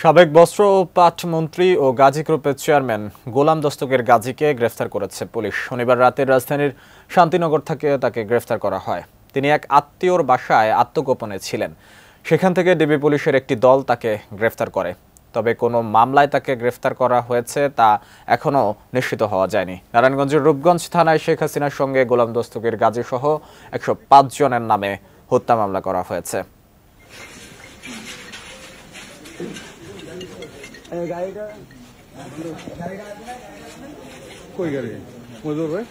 সাবেক বস্ত্র ও পাট মন্ত্রী ও গাজী গ্রুপের চেয়ারম্যান গোলাম দস্তগীর গাজীকে গ্রেফতার করেছে পুলিশ। শনিবার রাতে রাজধানীর শান্তিনগর থেকে তাকে গ্রেফতার করা হয়। তিনি এক আত্মীয়র বাসায় আত্মগোপনে ছিলেন। সেখান থেকে ডিবি পুলিশের একটি দল তাকে গ্রেফতার করে। তবে কোনো মামলায় তাকে গ্রেফতার করা হয়েছে তা এখনও নিশ্চিত হওয়া যায়নি। নারায়ণগঞ্জের রূপগঞ্জ থানায় শেখ হাসিনার সঙ্গে গোলাম দস্তগীর গাজী সহ 105 জনের নামে হত্যা মামলা করা হয়েছে। कोई गाड़ी मजदूर भाई